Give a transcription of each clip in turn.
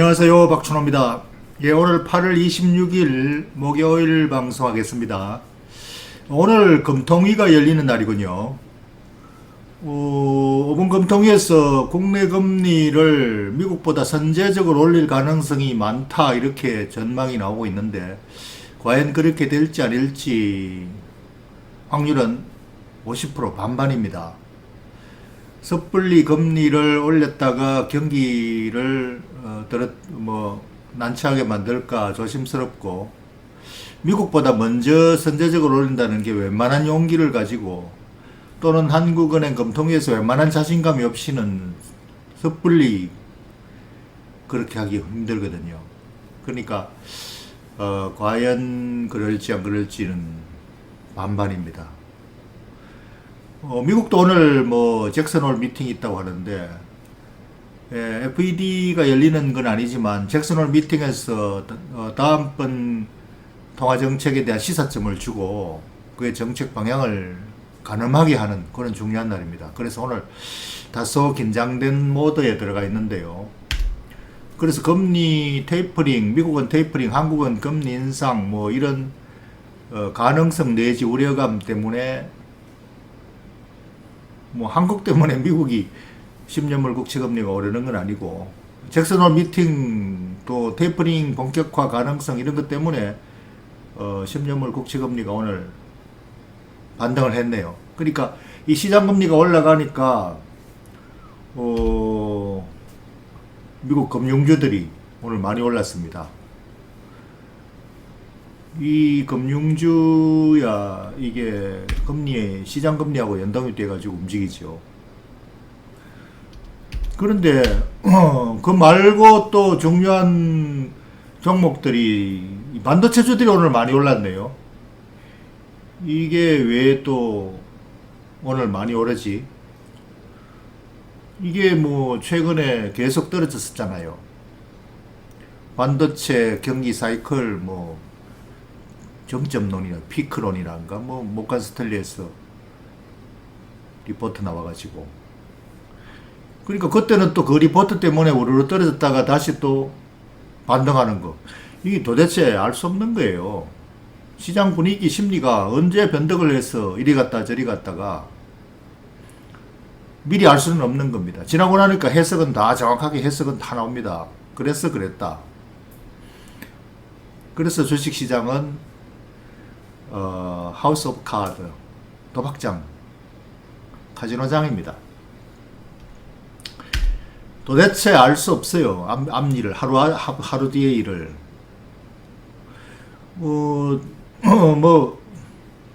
안녕하세요, 박춘호입니다. 예, 오늘 8월 26일 목요일 방송하겠습니다. 오늘 금통위가 열리는 날이군요. 5분 금통위에서 국내 금리를 미국보다 선제적으로 올릴 가능성이 많다, 이렇게 전망이 나오고 있는데 과연 그렇게 될지 아닐지 확률은 50% 반반입니다. 섣불리 금리를 올렸다가 경기를 난처하게 만들까 조심스럽고, 미국보다 먼저 선제적으로 올린다는 게 웬만한 용기를 가지고 또는 한국은행 금통위에서 웬만한 자신감이 없이는 섣불리 그렇게 하기 힘들거든요. 그러니까 과연 그럴지 안 그럴지는 반반입니다. 미국도 오늘 잭슨 홀 미팅이 있다고 하는데, FED가 열리는 건 아니지만 잭슨 홀 미팅에서 다음번 통화정책에 대한 시사점을 주고 그의 정책 방향을 가늠하게 하는 그런 중요한 날입니다. 그래서 오늘 다소 긴장된 모드에 들어가 있는데요. 그래서 금리 테이퍼링, 미국은 테이퍼링, 한국은 금리 인상, 이런 가능성 내지 우려감 때문에, 한국 때문에 미국이 10년물 국채금리가 오르는 건 아니고, 잭슨 홀 미팅 또 테이퍼링 본격화 가능성 이런 것 때문에 10년물 국채금리가 오늘 반등을 했네요. 그러니까 이 시장금리가 올라가니까 미국 금융주들이 오늘 많이 올랐습니다. 이 금융주야 이게 시장금리하고 연동이 돼가지고 움직이죠. 그런데 그 말고 또 중요한 종목들이, 반도체주들이 오늘 많이 올랐네요. 이게 왜 또 오늘 많이 오르지? 이게 최근에 계속 떨어졌었잖아요. 반도체 경기 사이클 정점론이나 피크론이란가 모간 스탠리에서 리포트 나와가지고, 그러니까 그때는 또 그 리포트 때문에 우르르 떨어졌다가 다시 또 반등하는 거, 이게 도대체 알 수 없는 거예요. 시장 분위기 심리가 언제 변덕을 해서 이리 갔다 저리 갔다가 미리 알 수는 없는 겁니다. 지나고 나니까 정확하게 해석은 다 나옵니다. 그래서 그랬다. 그래서 주식시장은 하우스 오브 카드, 도박장, 카지노장입니다. 도대체 알 수 없어요. 앞일을, 하루 뒤의 일을.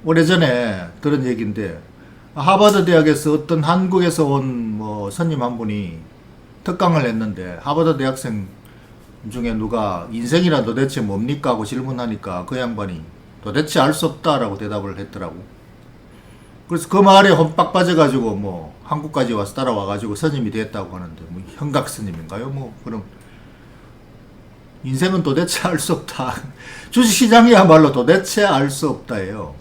오래전에 들은 얘기인데, 하버드 대학에서 어떤 한국에서 온 선임 한 분이 특강을 했는데, 하버드 대학생 중에 누가 인생이란 도대체 뭡니까 하고 질문하니까 그 양반이 도대체 알 수 없다라고 대답을 했더라고. 그래서 그 말에 험박 빠져가지고 한국까지 와서 따라와가지고 선임이 됐다고 하는데, 현각 선임인가요? 그럼 인생은 도대체 알 수 없다. 주식시장이야말로 도대체 알 수 없다예요.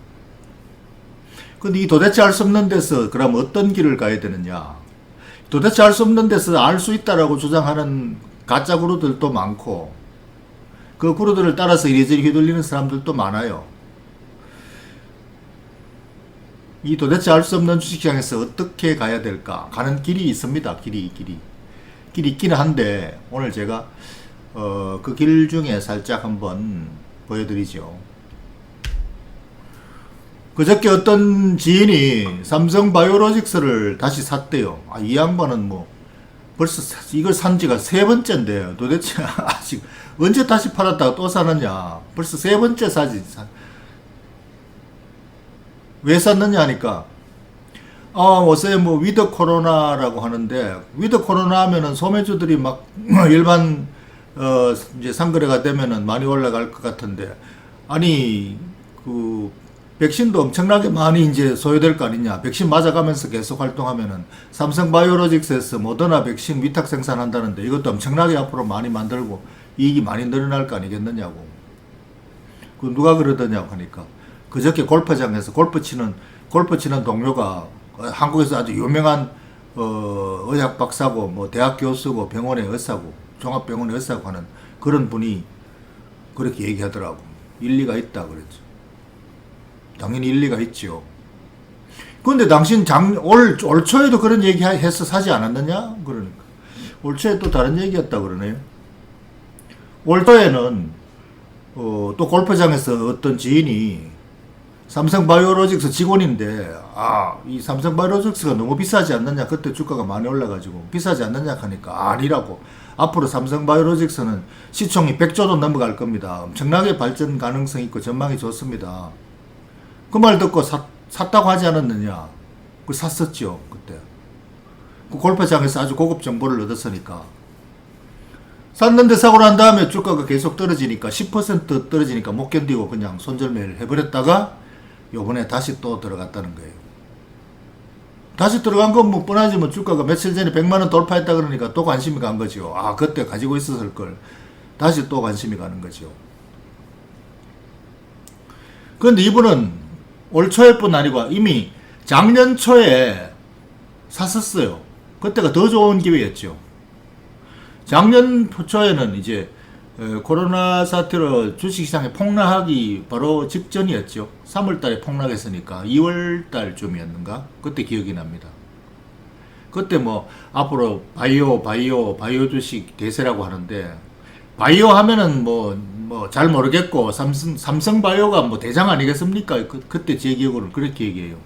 근데 이 도대체 알 수 없는 데서 그럼 어떤 길을 가야 되느냐? 도대체 알 수 없는 데서 알 수 있다라고 주장하는 가짜 구루들도 많고, 그 구루들을 따라서 이리저리 휘둘리는 사람들도 많아요. 이 도대체 알 수 없는 주식시장에서 어떻게 가야 될까? 가는 길이 있습니다. 길이 있기는 한데, 오늘 제가 그 길 중에 살짝 한번 보여드리죠. 그저께 어떤 지인이 삼성바이오로직스를 다시 샀대요. 이 양반은 벌써 이걸 산 지가 세 번째인데 도대체 아직 언제 다시 팔았다가 또 사느냐. 벌써 세 번째 사지. 왜 샀느냐 하니까, 요새 위드 코로나라고 하는데, 위드 코로나 하면은 소매주들이 일반 이제 상거래가 되면은 많이 올라갈 것 같은데, 아니 백신도 엄청나게 많이 이제 소요될 거 아니냐. 백신 맞아가면서 계속 활동하면은 삼성바이오로직스에서 모더나 백신 위탁 생산한다는데, 이것도 엄청나게 앞으로 많이 만들고 이익이 많이 늘어날 거 아니겠느냐고. 그 누가 그러더냐고 하니까, 그저께 골프장에서 골프 치는 동료가 한국에서 아주 유명한 의학 박사고 대학 교수고 병원의 의사고 종합병원 의사고 하는 그런 분이 그렇게 얘기하더라고. 일리가 있다 그랬죠. 당연히 일리가 있죠. 근데 당신 올 초에도 그런 얘기 해서 사지 않았느냐? 그러니까. 올 초에 또 다른 얘기였다 그러네요. 올 초에는, 또 골프장에서 어떤 지인이 삼성바이오로직스 직원인데, 이 삼성바이오로직스가 너무 비싸지 않느냐? 그때 주가가 많이 올라가지고, 비싸지 않느냐? 하니까, 아니라고. 앞으로 삼성바이오로직스는 시총이 100조도 넘어갈 겁니다. 엄청나게 발전 가능성이 있고 전망이 좋습니다. 그 말 듣고 샀다고 하지 않았느냐? 그 샀었죠, 그때. 그 골프장에서 아주 고급 정보를 얻었으니까. 샀는데 사고 난 다음에 주가가 계속 떨어지니까, 10% 떨어지니까 못 견디고 그냥 손절매를 해버렸다가, 요번에 다시 또 들어갔다는 거예요. 다시 들어간 건 뭐 뻔하지, 뭐 주가가 며칠 전에 100만원 돌파했다 그러니까 또 관심이 간 거죠. 그때 가지고 있었을 걸. 다시 또 관심이 가는 거죠. 그런데 이분은 올 초에 뿐 아니고 이미 작년 초에 샀었어요. 그때가 더 좋은 기회였죠. 작년 초에는 이제 코로나 사태로 주식시장이 폭락하기 바로 직전이었죠. 3월달에 폭락했으니까 2월달쯤이었는가? 그때 기억이 납니다. 그때 뭐 앞으로 바이오 주식 대세라고 하는데, 바이오 하면은 뭐 잘 모르겠고, 삼성바이오가 뭐 대장 아니겠습니까? 그때 제 기억으로는 그렇게 얘기해요.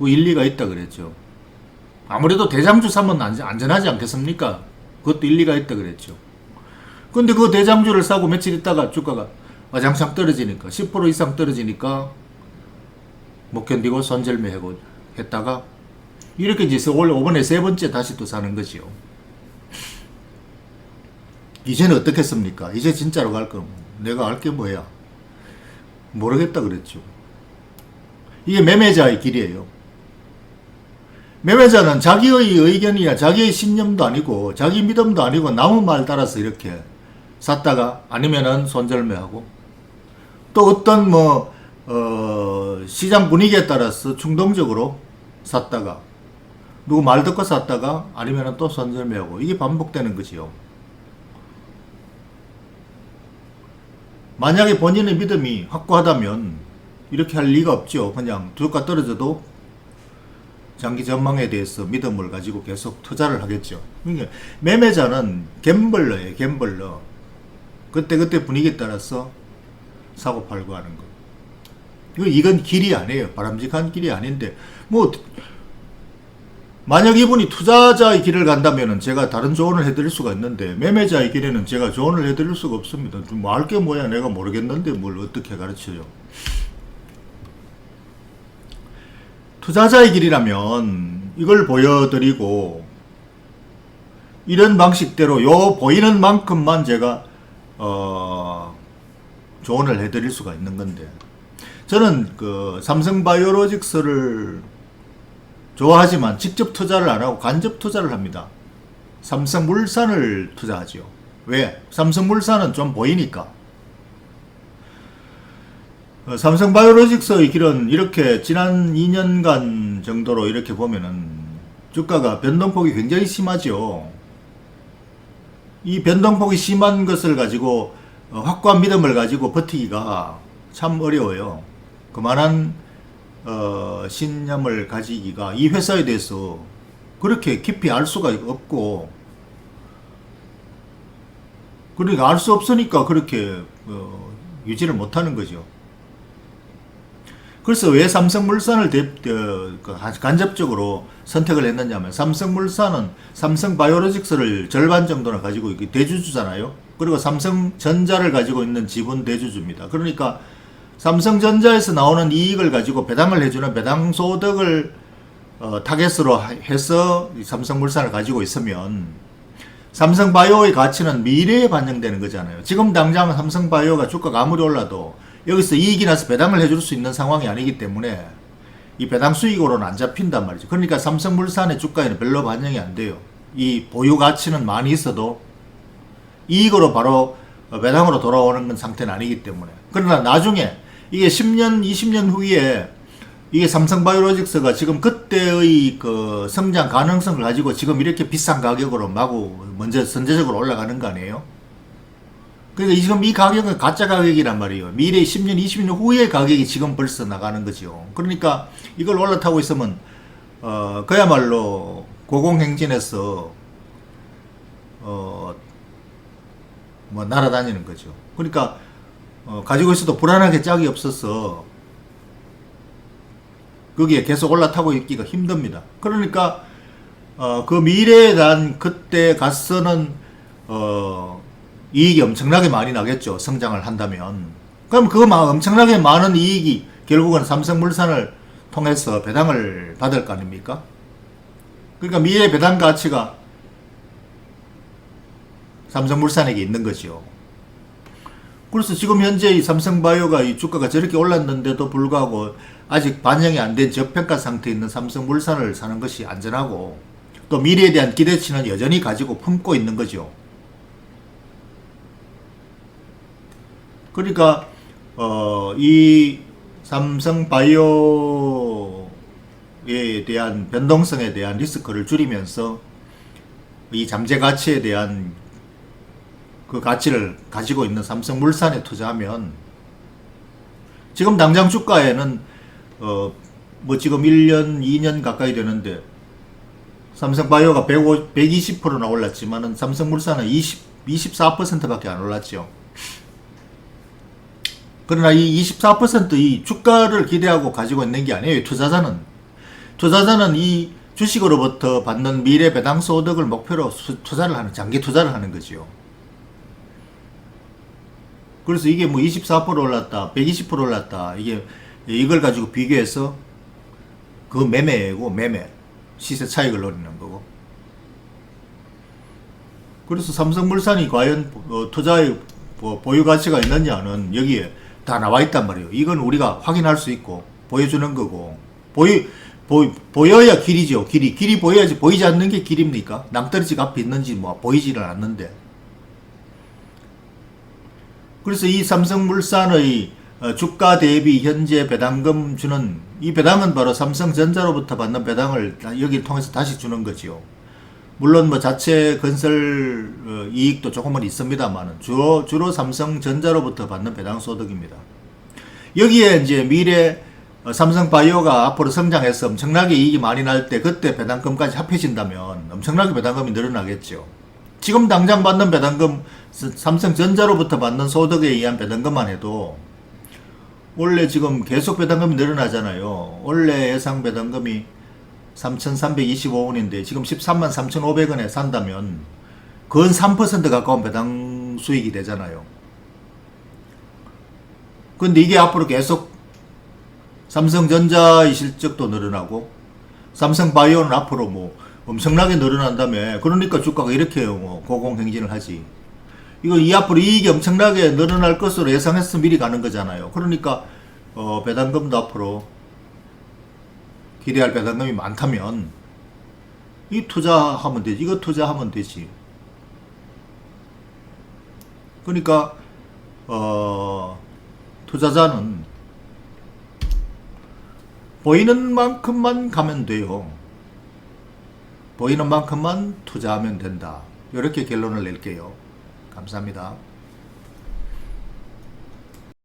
그 일리가 있다 그랬죠. 아무래도 대장주 사면 안전하지 않겠습니까? 그것도 일리가 있다 그랬죠. 근데 그 대장주를 사고 며칠 있다가 주가가 와장창 떨어지니까, 10% 이상 떨어지니까 못 견디고 손절매하고 했다가, 이렇게 이제 원래 5번에 세 번째 다시 또 사는 거지요. 이제는 어떻겠습니까? 이제 진짜로 갈 거, 내가 알 게 뭐야? 모르겠다 그랬죠. 이게 매매자의 길이에요. 매매자는 자기의 의견이나 자기의 신념도 아니고 자기 믿음도 아니고 남의 말 따라서 이렇게 샀다가, 아니면은 손절매하고, 또 어떤 시장 분위기에 따라서 충동적으로 샀다가, 누구 말 듣고 샀다가, 아니면은 또 손절매하고, 이게 반복되는 거지요. 만약에 본인의 믿음이 확고하다면 이렇게 할 리가 없죠. 그냥 주가 떨어져도 장기 전망에 대해서 믿음을 가지고 계속 투자를 하겠죠. 그러니까 매매자는 갬블러예요, 갬블러. 그때 분위기에 따라서 사고 팔고 하는 거. 이건 길이 아니에요. 바람직한 길이 아닌데, 만약 이분이 투자자의 길을 간다면은 제가 다른 조언을 해드릴 수가 있는데, 매매자의 길에는 제가 조언을 해드릴 수가 없습니다. 뭐 알 게 뭐야, 내가 모르겠는데 뭘 어떻게 가르쳐요. 투자자의 길이라면 이걸 보여드리고, 이런 방식대로 요 보이는 만큼만 제가 조언을 해드릴 수가 있는 건데, 저는 그 삼성바이오로직스를 좋아하지만 직접 투자를 안 하고 간접 투자를 합니다. 삼성물산을 투자하죠. 왜? 삼성물산은 좀 보이니까. 삼성바이오로직스의 길은 이렇게 지난 2년간 정도로 이렇게 보면은 주가가 변동폭이 굉장히 심하죠. 이 변동폭이 심한 것을 가지고 확고한 믿음을 가지고 버티기가 참 어려워요. 그만한 신념을 가지기가, 이 회사에 대해서 그렇게 깊이 알 수가 없고, 그러니까 알 수 없으니까 그렇게 유지를 못하는 거죠. 그래서 왜 삼성물산을 간접적으로 선택을 했느냐면, 삼성물산은 삼성바이오로직스를 절반 정도는 가지고 대주주잖아요. 그리고 삼성전자를 가지고 있는 지분 대주주입니다. 그러니까 삼성전자에서 나오는 이익을 가지고 배당을 해주는 배당소득을 타겟으로 해서 삼성물산을 가지고 있으면, 삼성바이오의 가치는 미래에 반영되는 거잖아요. 지금 당장 삼성바이오가 주가가 아무리 올라도 여기서 이익이 나서 배당을 해줄 수 있는 상황이 아니기 때문에 이 배당 수익으로는 안 잡힌단 말이죠. 그러니까 삼성물산의 주가에는 별로 반영이 안 돼요. 이 보유 가치는 많이 있어도 이익으로 바로 배당으로 돌아오는 건 상태는 아니기 때문에. 그러나 나중에 이게 10년, 20년 후에 이게 삼성바이오로직스가 지금 그때의 그 성장 가능성을 가지고 지금 이렇게 비싼 가격으로 마구 먼저 선제적으로 올라가는 거 아니에요? 그러니까 지금 이 가격은 가짜 가격이란 말이에요. 미래 10년, 20년 후의 가격이 지금 벌써 나가는 거죠. 그러니까 이걸 올라타고 있으면 그야말로 고공행진에서 뭐 날아다니는 거죠. 그러니까 가지고 있어도 불안하게 짝이 없어서 거기에 계속 올라타고 있기가 힘듭니다. 그러니까 그 미래에 대한 그때 가서는 이익이 엄청나게 많이 나겠죠. 성장을 한다면. 그럼 그 엄청나게 많은 이익이 결국은 삼성물산을 통해서 배당을 받을 거 아닙니까? 그러니까 미래 배당 가치가 삼성물산에게 있는 거죠. 그래서 지금 현재 이 삼성바이오가 이 주가가 저렇게 올랐는데도 불구하고 아직 반영이 안 된 저평가 상태에 있는 삼성물산을 사는 것이 안전하고 또 미래에 대한 기대치는 여전히 가지고 품고 있는 거죠. 그러니까 이 삼성바이오에 대한 변동성에 대한 리스크를 줄이면서 이 잠재 가치에 대한 그 가치를 가지고 있는 삼성물산에 투자하면 지금 당장 주가에는 뭐 지금 1년, 2년 가까이 되는데 삼성바이오가 120%나 올랐지만은 삼성물산은 24%밖에 안 올랐죠. 그러나 이 24%이 주가를 기대하고 가지고 있는 게 아니에요. 투자자는 이 주식으로부터 받는 미래 배당 소득을 목표로 장기 투자를 하는 거지요. 그래서 이게 뭐 24% 올랐다, 120% 올랐다, 이걸 가지고 비교해서 그 매매고 시세 차익을 노리는 거고. 그래서 삼성물산이 과연 투자의 보유 가치가 있느냐는 여기에 다 나와 있단 말이에요. 이건 우리가 확인할 수 있고 보여주는 거고, 보여야 길이죠. 길이 보여야지. 보이지 않는 게 길입니까? 낭떠러지가 앞에 있는지 뭐 보이지는 않는데. 그래서 이 삼성물산의 주가 대비 현재 배당금 주는 이 배당은 바로 삼성전자로부터 받는 배당을 여기를 통해서 다시 주는 거지요. 물론 뭐 자체 건설 이익도 조금은 있습니다만 주로 삼성전자로부터 받는 배당 소득입니다. 여기에 이제 미래 삼성바이오가 앞으로 성장해서 엄청나게 이익이 많이 날 때 그때 배당금까지 합해진다면 엄청나게 배당금이 늘어나겠죠. 지금 당장 받는 배당금, 삼성전자로부터 받는 소득에 의한 배당금만 해도 원래 지금 계속 배당금이 늘어나잖아요. 원래 예상 배당금이 3,325원인데 지금 13만 3,500원에 산다면 건 3% 가까운 배당 수익이 되잖아요. 근데 이게 앞으로 계속 삼성전자의 실적도 늘어나고 삼성바이오는 앞으로 뭐 엄청나게 늘어난다며. 그러니까 주가가 이렇게 뭐 고공행진을 하지. 이 앞으로 이익이 엄청나게 늘어날 것으로 예상해서 미리 가는 거잖아요. 그러니까 배당금도 앞으로 기대할 배당금이 많다면 이 투자하면 되지. 이거 투자하면 되지. 그러니까 투자자는 보이는 만큼만 가면 돼요. 보이는 만큼만 투자하면 된다. 이렇게 결론을 낼게요. 감사합니다.